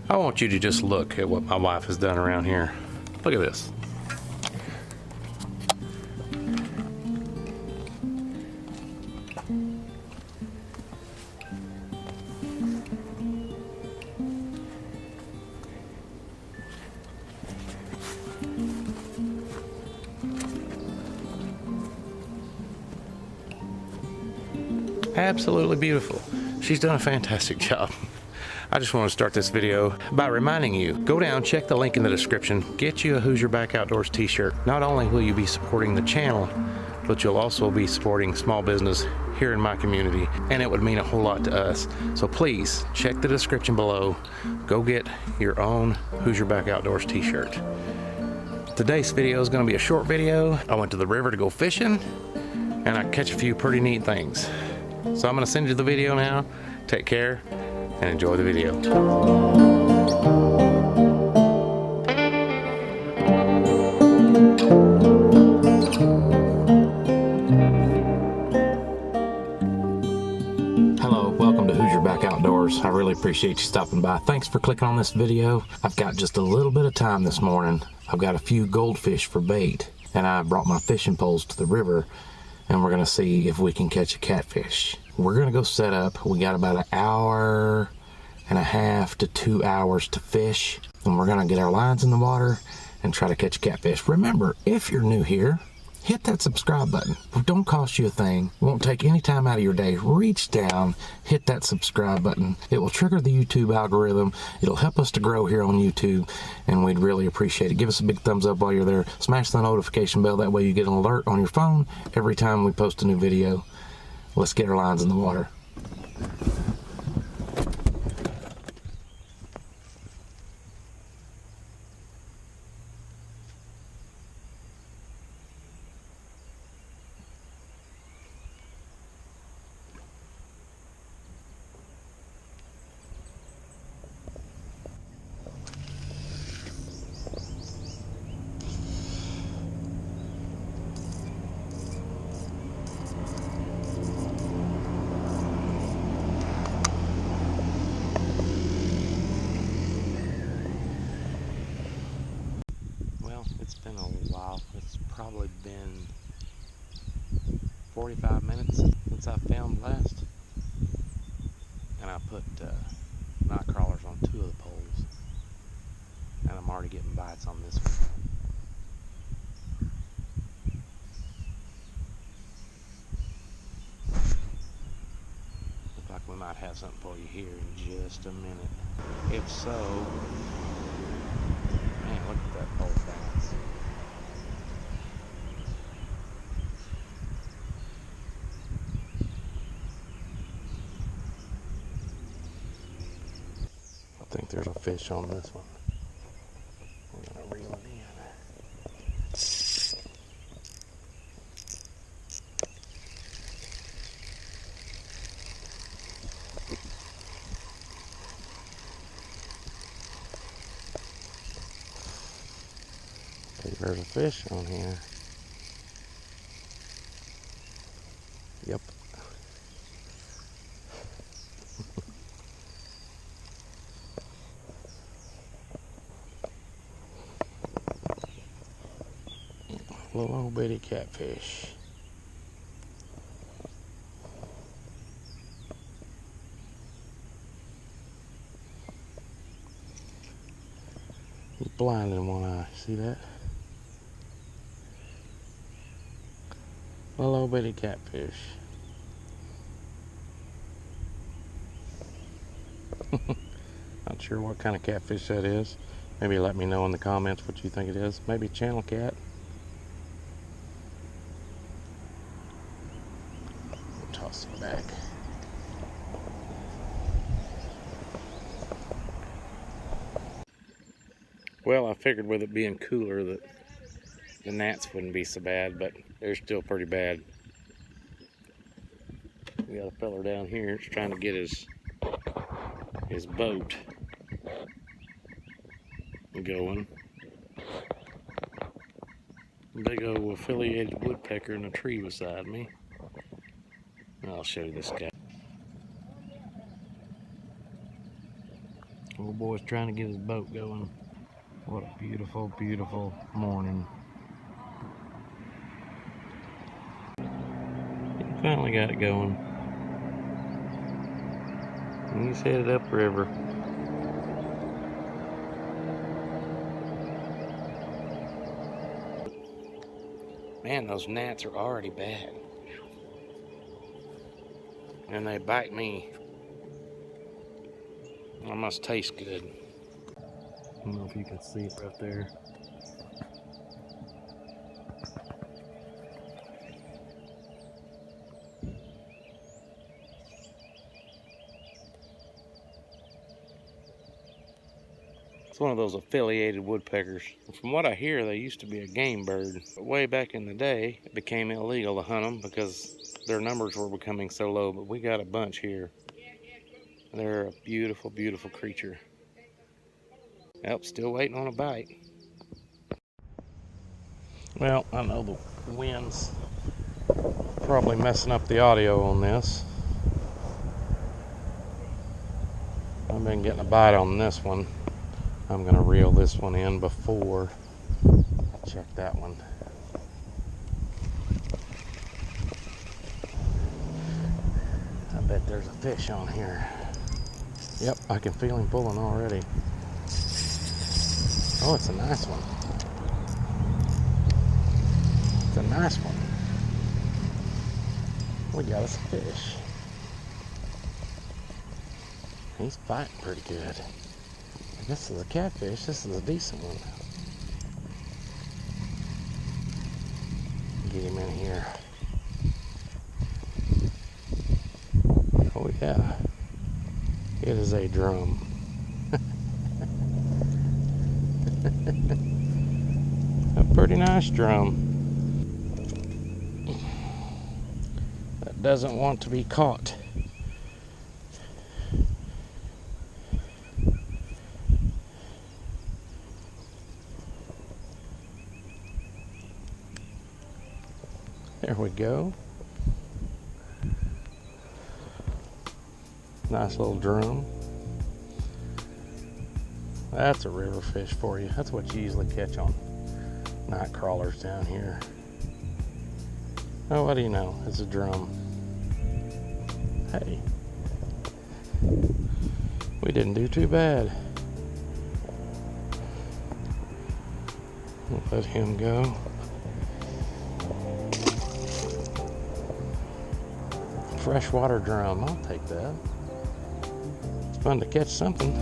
I want you to just look at what my wife has done around here. Look at this. Absolutely beautiful. She's done a fantastic job. I just want to start this video by reminding you, go down, check the link in the description, get you a Hoosierback Outdoors t-shirt. Not only will you be supporting the channel, but you'll also be supporting small business here in my community, and it would mean a whole lot to us. So please check the description below, go get your own Hoosierback Outdoors t-shirt. Today's video is going to be a short video. I went to the river to go fishing, and I catch a few pretty neat things. So I'm going to send you the video now. Take care and enjoy the video. Hello, welcome to Hoosierback Outdoors. I really appreciate you stopping by. Thanks for clicking on this video. I've got just a little bit of time this morning. I've got a few goldfish for bait, and I brought my fishing poles to the river, and we're going to see if we can catch a catfish. We're going to go set up. We got about 1.5 hours to 2 hours to fish, and we're going to get our lines in the water and try to catch a catfish. Remember, if you're new here, hit that subscribe button. It don't cost you a thing. It won't take any time out of your day. Reach down, hit that subscribe button. It will trigger the YouTube algorithm. It'll help us to grow here on YouTube, and we'd really appreciate it. Give us a big thumbs up while you're there. Smash the notification bell. That way you get an alert on your phone every time we post a new video. Let's get our lines in the water. It's been a while. It's probably been 45 minutes since I filmed last, and I put night crawlers on 2 of the poles, and I'm already getting bites on this one. Looks like we might have something for you here in just a minute. If so, man, look at that pole bounce. I think there's a fish on this one. We're gonna reel it in. Okay, there's a fish on here. Yep. Little old bitty catfish. He's blind in one eye. See that? Little old bitty catfish. Not sure what kind of catfish that is. Maybe let me know in the comments what you think it is. Maybe channel cat. Toss it back. Well, I figured with it being cooler that the gnats wouldn't be so bad, but they're still pretty bad. We got a fella down here that's trying to get his boat going. Big old affiliated woodpecker in a tree beside me. I'll show you this guy. Old boy's trying to get his boat going. What a beautiful, beautiful morning. He finally got it going. And he's headed upriver. Man, those gnats are already bad. And they bite me. They must taste good. I don't know if you can see it right there. It's one of those affiliated woodpeckers. From what I hear, they used to be a game bird. But way back in the day, it became illegal to hunt them because their numbers were becoming so low. But we got a bunch here. They're a beautiful, beautiful creature. Yep, still waiting on a bite. Well, I know the wind's probably messing up the audio on this. I've been getting a bite on this one. I'm going to reel this one in before I check that one. I bet there's a fish on here. Yep, I can feel him pulling already. Oh, it's a nice one. It's a nice one. We got us a fish. He's fighting pretty good. This is a catfish. This is a decent one. Get him in here. Oh yeah. It is a drum. A pretty nice drum. That doesn't want to be caught. There we go. Nice little drum. That's a river fish for you. That's what you usually catch on night crawlers down here. Oh, what do you know? It's a drum. Hey, we didn't do too bad. We'll let him go. Freshwater drum, I'll take that. It's fun to catch something.